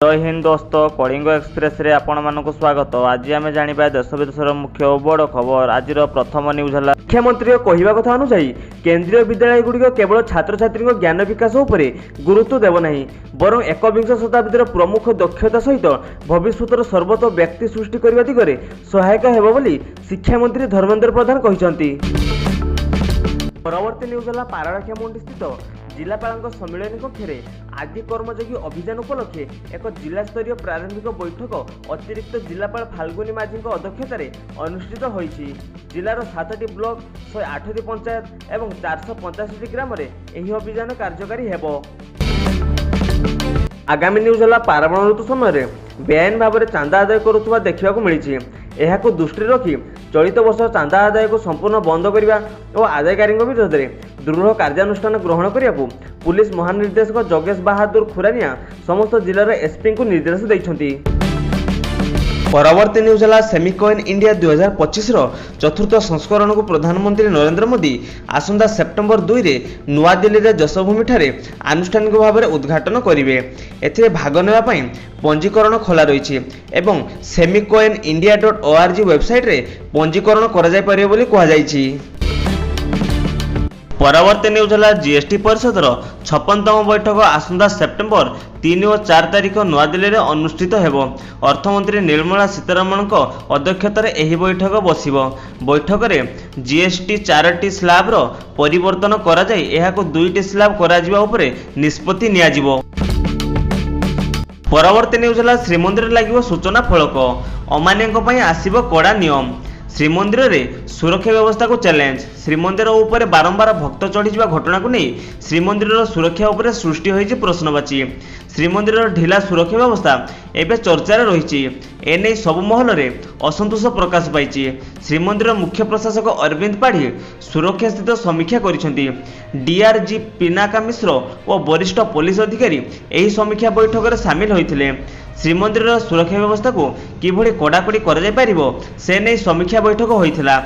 जय हिंद दोस्त कलिंग एक्सप्रेस रे आपण मानक स्वागत। आज आम जाना देश विदेशर मुख्य और बड़ खबर। आज प्रथम न्यूज है मुख्यमंत्री कहवा कथा अनुसार केंद्रीय विद्यालय गुड़िक केवल छात्र छात्री ज्ञान विकास उपर गुरुत्व देव नहीं बरं एकविंश शताब्दीर प्रमुख दक्षता सहित भविष्य सर्वत व्यक्ति सृष्टि करने दिगरे सहायक हेब बोली शिक्षा मंत्री धर्मेंद्र प्रधान कहते। परवर्ती न्यूज है पारलाखेमुंडी स्थित जिलापाल सम्मिलन कक्ष आदि कर्मयोगी अभियान उपलक्षे एक जिला स्तरीय प्रारंभिक बैठक अतिरिक्त जिलापाल फाल्गुनी माझी अध्यक्षतार अनुष्ठित होईछि। जिलार 7टी ब्लॉक 108टी पंचायत एवं 485टी ग्राम में यह अभियान कार्यकारी हेब। आगामी न्यूज है पार्वण ऋतु समय बेआईन भाव में चांदा आदाय करुवा देखा मिली। यह दृष्टि रखी चलित वर्ष चांदा आदाय को संपूर्ण बंद करने और आदायकारी विरोध में दृढ़ कार्यानुष्ठान ग्रहण करने को पुलिस महानिर्देशक जगेश बहादुर खुरानिया समस्त जिलार एसपी को निर्देश देइछन्ति। परवर्ती न्यूज है सेमिकॉइन इंडिया 2025 चतुर्थ संस्करण को प्रधानमंत्री नरेंद्र मोदी आसंता सेप्टेम्बर 2 रे नुआ दिल्ली रे जशभूमि ठारे आनुष्ठानिक भाव में उद्घाटन करेंगे। एथिरे भाग नेबा पई पंजीकरण खोला रही एवं semicoinindia.org वेबसाइट रे पंजीकरण करा जाय परिबो बोली कहा जायछि। परवर्ती न्यूज है जीएसटी परिषद 56तम बैठक आसंता सेप्टेम्बर 3 और 4 तारिख नुआ दिल्ली में अनुष्ठित हेबो। अर्थमंत्री निर्मला सीतारमण अध्यक्षतार यह बैठक बसिबो। बैठक में जीएसटी 4टी स्लैब परिवर्तन करा जाय एहाको 2टी स्लैब करा जिबा उपरे निष्पत्ति निया जिवो। परवर्ती न्यूज है श्रीमंदिर लागिबो सूचना फलक अमान्यों पई आसिबो कड़ा नियम। श्रीमंदिर रे सुरक्षा व्यवस्था को चैलेंज। श्रीमंदिर उपर बारंबार भक्त चढ़ी घटना को नहीं श्रीमंदिर सुरक्षा उपर सृष्टि होइछि प्रश्नवाची। श्रीमंदिर ढिला सुरक्षा व्यवस्था एवं चर्चार रही एने सबु महल रे असंतोष प्रकाश पाई। श्रीमंदिर मुख्य प्रशासक अरविंद पाढ़ी सुरक्षा स्थित समीक्षा करिसेंति। डीआरजी पिनाका मिश्र और वरिष्ठ पुलिस अधिकारी एही समीक्षा बैठक में सामिल होइथिले। श्रीमंदिर सुरक्षा व्यवस्था को किभଳି कड़ाकड़ी करा जाय परिबो से नै समीक्षा बैठक होइथिला।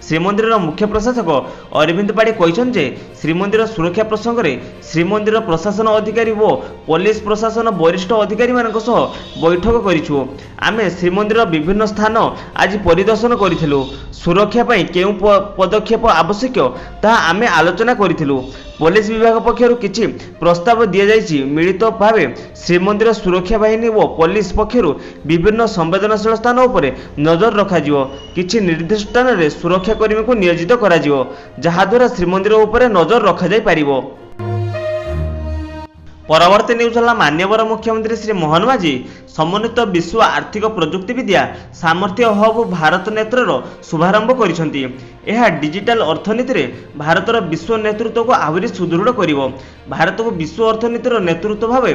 श्रीमंदिर मुख्य प्रशासक अरविंद पाढ़ी कहते श्रीमंदिर सुरक्षा प्रसंग में श्रीमंदिर प्रशासन अधिकारी और पुलिस प्रशासन वरिष्ठ अधिकारी मान बैठक करिछु। आमे श्रीमंदिर विभिन्न स्थान आज परिदर्शन करिथिलु। सुरक्षा पई केउ पदक्षेप आवश्यक ता आमे आलोचना करिथिलु। पुलिस विभाग पक्षर किछि प्रस्ताव दिया जाइछि। मिलित भाव श्रीमंदिर सुरक्षा बाहिनी और पुलिस पक्षर विभिन्न संवेदनशील स्थान उपर नजर रखाजिवो। किछि निर्दिष्ट स्थान रे सुरक्षा कर्मी को नियोजित कराजिवो जहाद्वारा श्रीमंदिर उपर नजर रखा जाय पारिबो। परवर्ती न्यूज है माननीय मुख्यमंत्री श्री मोहन माझी समन्वित विश्व आर्थिक प्रजुक्ति विद्या सामर्थ्य हब भारत नेत्रर शुभारंभ करिसेंति। यह डिजिटल अर्थनीति रे भारतर विश्व नेतृत्व को आहुरी सुदृढ़ करिवो। भारत को विश्व अर्थनीतिर नेतृत्व भाव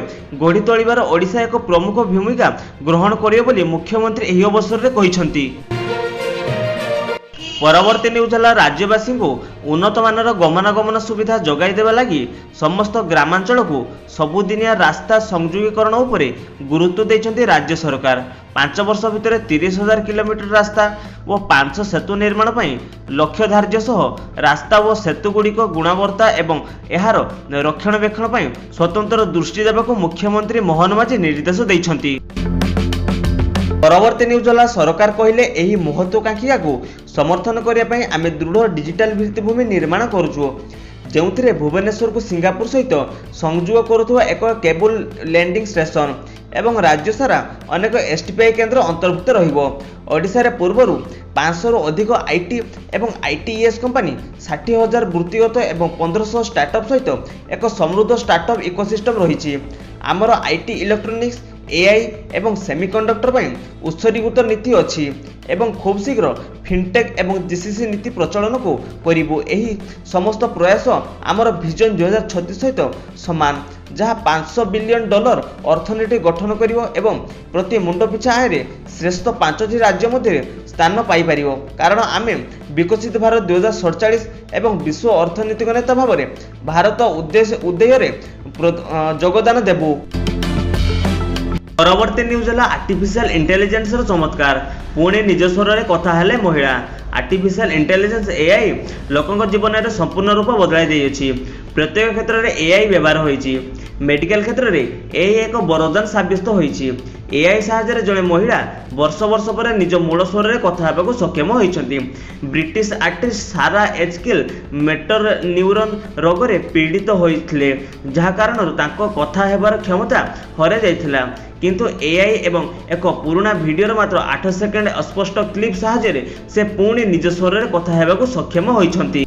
गढ़ी तोलिबार ओडिशा एक प्रमुख भूमिका ग्रहण करियो बोली मुख्यमंत्री एही अवसर रे कहिसेंति। परवर्ती न्यूज है राज्यवासी को उन्नत मानर गमनागमन सुविधा जगाई देवा लगी समस्त ग्रामांचल को सबुदिनिया रास्ता संयोगीकरण उपर गुरुत्व देइछन्ति राज्य सरकार। 5 वर्ष भितर 30,000 किलोमीटर रास्ता और 500 सेतु निर्माण पर लक्ष्य धार्य सह रास्ता और सेतु गुड़िक गुणवत्ता एवं यार रक्षणाबेक्षण पर स्वतंत्र दृष्टि देवाक मुख्यमंत्री मोहन माझी निर्देश देइछन्ति। परवर्ती न्यूज है सरकार कहले एही महत्वाकांक्षा को समर्थन करने आमे दृढ़ डिजिटल भित्तिभूमि निर्माण करुछु जो भुवनेश्वर को सिंगापुर सहित संयोग करुवा एक केबल लैंडिंग स्टेशन एवं राज्य सारा अनेक एसटीपीआई केन्द्र अंतर्भुक्त रहिबो। ओडिशा रे पूर्वरु 500 रु अधिक आईटी एवं आईटीईएस कंपनी 60,000 वृत्तिगत एवं 1500 स्टार्टअप सहित एक समृद्ध स्टार्टअप इकोसिस्टम रही। आमर आईटी इलेक्ट्रोनिक्स एआई एवं सेमीकंडक्टर पर उत्सर्गीकृत नीति अच्छी एवं खूब शीघ्र फिनटेक एवं जीसीसी नीति प्रचलन को करिबो। एही समस्त प्रयास आमर विजन 2036 सहित समान जहाँ $500 बिलियन अर्थनीति गठन करिवो एवं प्रति मुंड पिछा आय रे श्रेष्ठ 5टी राज्य मध्य स्थान पाई परिवो। कारण आमे विकसित भारत 2047 एवं विश्व अर्थनीतिक नेता भाव में भारत उदय रे योगदान देबु। परवर्ती न्यूज है आर्टिफिशियल इंटेलिजेंस चमत्कार पुणे निज स्वर में कथा हेले महिला। आर्टिफिशियल इंटेलिजेंस एआई लोकंक जीवन में संपूर्ण रूप बदलाई देइछि। प्रत्येक क्षेत्र में एआई व्यवहार होइछि। मेडिकल क्षेत्र में एआई एक वरदान साब्यस्त होइछि। एआई साहाय्य जड़े महिला वर्ष वर्ष पर निज मूल स्वर में कथा हेबाकु सक्षम होइछन्ति। ब्रिटिश आर्टिस्ट सारा एचकिल मेटर न्यूरन रोग रे पीड़ित होइथिले, जहा कारण तांको कथा हेबार क्षमता हरै जाइथिला। किंतु एआई एवं एक पुराना वीडियो मात्र 8 सेकेंड अस्पष्ट क्लिप साहाय्य से पुणी निज स्वर में कथा हेबाकु सक्षम होइछन्ति।